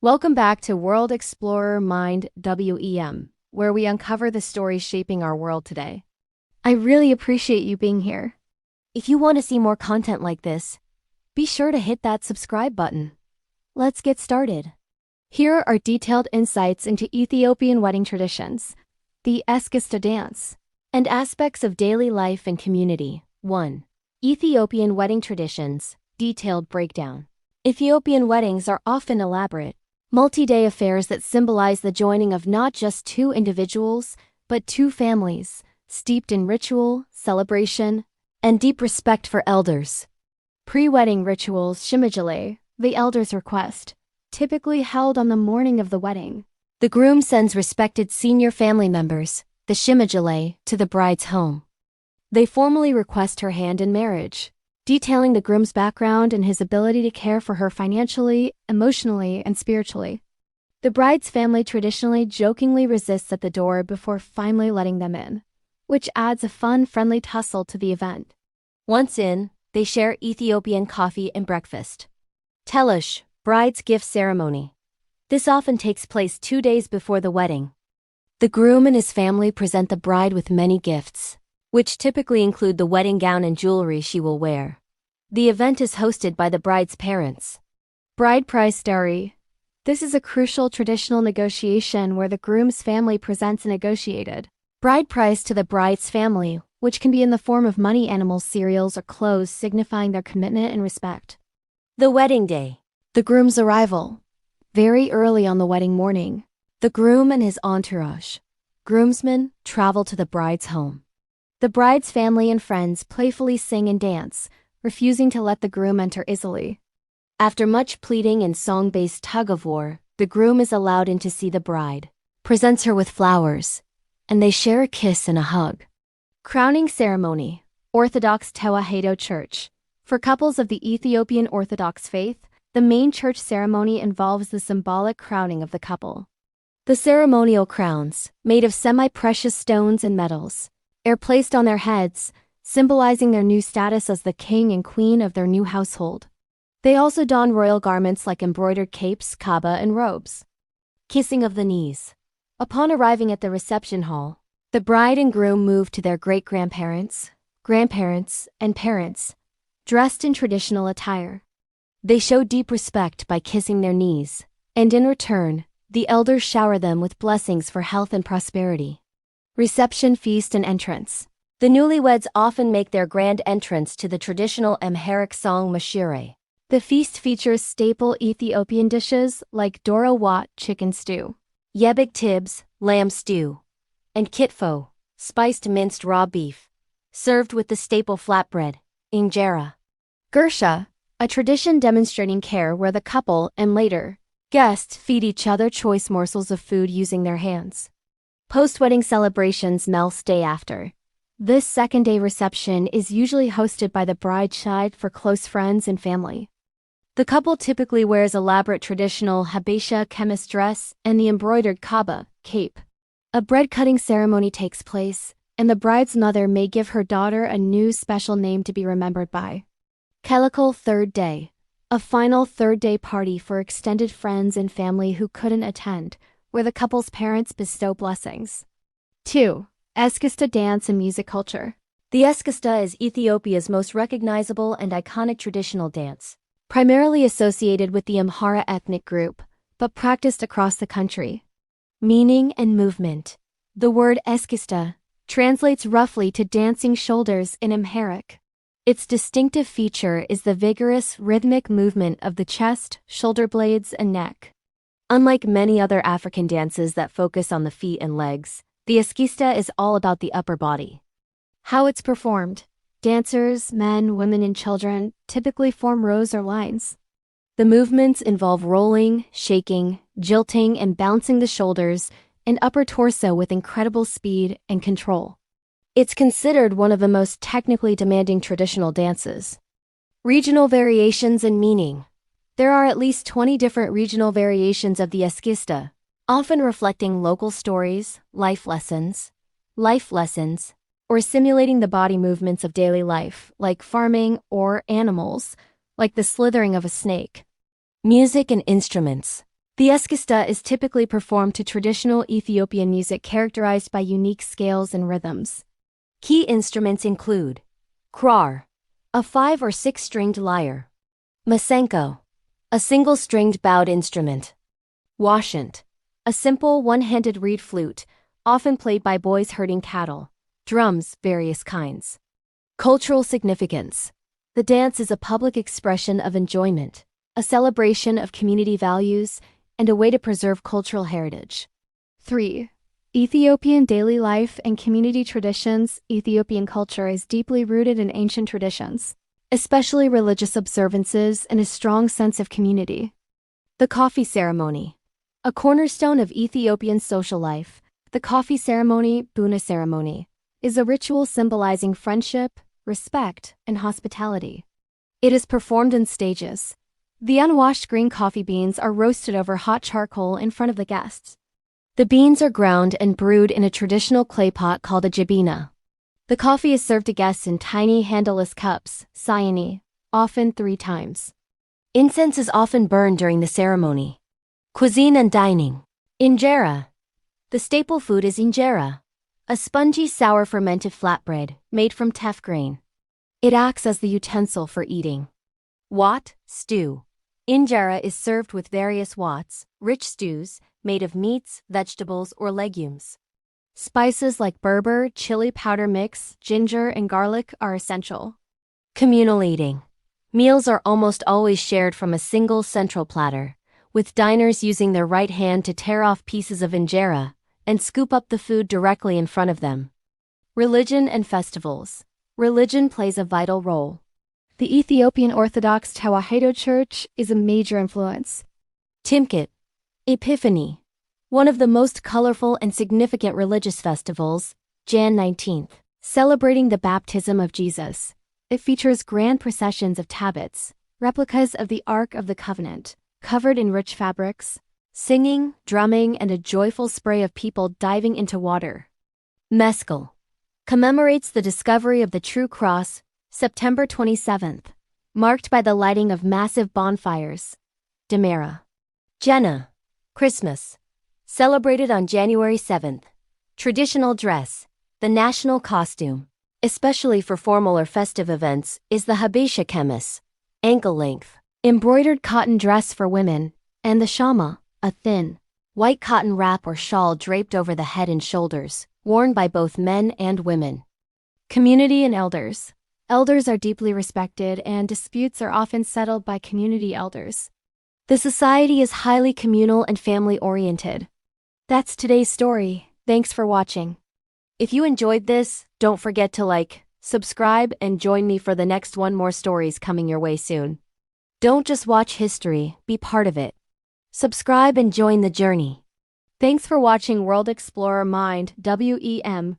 Welcome back to World Explorer Mind WEM, where we uncover the stories shaping our world today. I really appreciate you being here. If you want to see more content like this, be sure to hit that subscribe button. Let's get started. Here are detailed insights into Ethiopian wedding traditions, the Eskista dance, and aspects of daily life and community. 1. Ethiopian wedding traditions, detailed breakdown. Ethiopian weddings are often elaborate, multi-day affairs that symbolize the joining of not just two individuals, but two families, steeped in ritual, celebration, and deep respect for elders. Pre-wedding rituals, shimajale, the elder's request, typically held on the morning of the wedding. The groom sends respected senior family members, the shimajale, to the bride's home. They formally request her hand in marriage, detailing the groom's background and his ability to care for her financially, emotionally, and spiritually. The bride's family traditionally jokingly resists at the door before finally letting them in, which adds a fun, friendly tussle to the event. Once in, they share Ethiopian coffee and breakfast. Telush, bride's gift ceremony. This often takes place 2 days before the wedding. The groom and his family present the bride with many gifts, which typically include the wedding gown and jewelry she will wear. The event is hosted by the bride's parents. Bride price dowry. This is a crucial traditional negotiation where the groom's family presents a negotiated bride price to the bride's family, which can be in the form of money, animals, cereals, or clothes, signifying their commitment and respect. The wedding day. The groom's arrival. Very early on the wedding morning, the groom and his entourage, groomsmen, travel to the bride's home. The bride's family and friends playfully sing and dance, refusing to let the groom enter easily. After much pleading and song-based tug-of-war, the groom is allowed in to see the bride, presents her with flowers, and they share a kiss and a hug. Crowning ceremony, Orthodox Tewahedo Church. For couples of the Ethiopian Orthodox faith, the main church ceremony involves the symbolic crowning of the couple. The ceremonial crowns, made of semi-precious stones and metals, are placed on their heads, symbolizing their new status as the king and queen of their new household. They also don royal garments like embroidered capes, kaba, and robes. Kissing of the knees. Upon arriving at the reception hall, the bride and groom move to their great-grandparents, grandparents, and parents, dressed in traditional attire. They show deep respect by kissing their knees, and in return, the elders shower them with blessings for health and prosperity. Reception, feast, and entrance. The newlyweds often make their grand entrance to the traditional Amharic song Mashire. The feast features staple Ethiopian dishes like doro wat chicken stew, yebik tibs lamb stew, and kitfo spiced minced raw beef, served with the staple flatbread, injera. Gersha, a tradition demonstrating care where the couple and later guests feed each other choice morsels of food using their hands. Post-wedding celebrations Mel's day after. This second-day reception is usually hosted by the bride's side for close friends and family. The couple typically wears elaborate traditional Habesha chemist dress and the embroidered kaba, cape. A bread-cutting ceremony takes place, and the bride's mother may give her daughter a new special name to be remembered by. Kelikal third day. A final third-day party for extended friends and family who couldn't attend, where the couple's parents bestow blessings. 2. Eskista dance and music culture. The Eskista is Ethiopia's most recognizable and iconic traditional dance, primarily associated with the Amhara ethnic group, but practiced across the country. Meaning and movement. The word Eskista translates roughly to dancing shoulders in Amharic. Its distinctive feature is the vigorous, rhythmic movement of the chest, shoulder blades, and neck. Unlike many other African dances that focus on the feet and legs, the Eskista is all about the upper body. How it's performed. Dancers, men, women, and children typically form rows or lines. The movements involve rolling, shaking, jilting, and bouncing the shoulders and upper torso with incredible speed and control. It's considered one of the most technically demanding traditional dances. Regional variations and meaning. There are at least 20 different regional variations of the Eskista, often reflecting local stories, life lessons, or simulating the body movements of daily life, like farming, or animals, like the slithering of a snake. Music and instruments. The eskista is typically performed to traditional Ethiopian music characterized by unique scales and rhythms. Key instruments include krar, a 5 or 6-stringed lyre; masenko, a single-stringed bowed instrument; washant, a simple one-handed reed flute, often played by boys herding cattle; drums, various kinds. Cultural significance. The dance is a public expression of enjoyment, a celebration of community values, and a way to preserve cultural heritage. 3. Ethiopian daily life and community traditions. Ethiopian culture is deeply rooted in ancient traditions, especially religious observances and a strong sense of community. The coffee ceremony. A cornerstone of Ethiopian social life, the coffee ceremony, buna ceremony, is a ritual symbolizing friendship, respect, and hospitality. It is performed in stages. The unwashed green coffee beans are roasted over hot charcoal in front of the guests. The beans are ground and brewed in a traditional clay pot called a jabina. The coffee is served to guests in tiny handleless cups, sayani, often 3 times. Incense is often burned during the ceremony. Cuisine and dining. Injera. The staple food is injera, a spongy sour fermented flatbread made from teff grain. It acts as the utensil for eating. Wat, stew. Injera is served with various wats, rich stews, made of meats, vegetables, or legumes. Spices like berber, chili powder mix, ginger, and garlic are essential. Communal eating. Meals are almost always shared from a single central platter, with diners using their right hand to tear off pieces of injera and scoop up the food directly in front of them. Religion and festivals. Religion plays a vital role. The Ethiopian Orthodox Tewahedo Church is a major influence. Timkit, Epiphany, one of the most colorful and significant religious festivals, Jan 19th, celebrating the baptism of Jesus. It features grand processions of tablets, replicas of the Ark of the Covenant, covered in rich fabrics, singing, drumming, and a joyful spray of people diving into water. Meskel commemorates the discovery of the true cross, September 27th, marked by the lighting of massive bonfires. Demera. Jenna, Christmas, celebrated on January 7th. Traditional dress, the national costume, especially for formal or festive events, is the habesha kemis, ankle-length, embroidered cotton dress for women, and the shama, a thin, white cotton wrap or shawl draped over the head and shoulders, worn by both men and women. Community and elders. Elders are deeply respected and disputes are often settled by community elders. The society is highly communal and family-oriented. That's today's story. Thanks for watching. If you enjoyed this, don't forget to like, subscribe, and join me for the next more stories coming your way soon. Don't just watch history, be part of it. Subscribe and join the journey. Thanks for watching World Explorer Mind, WEM.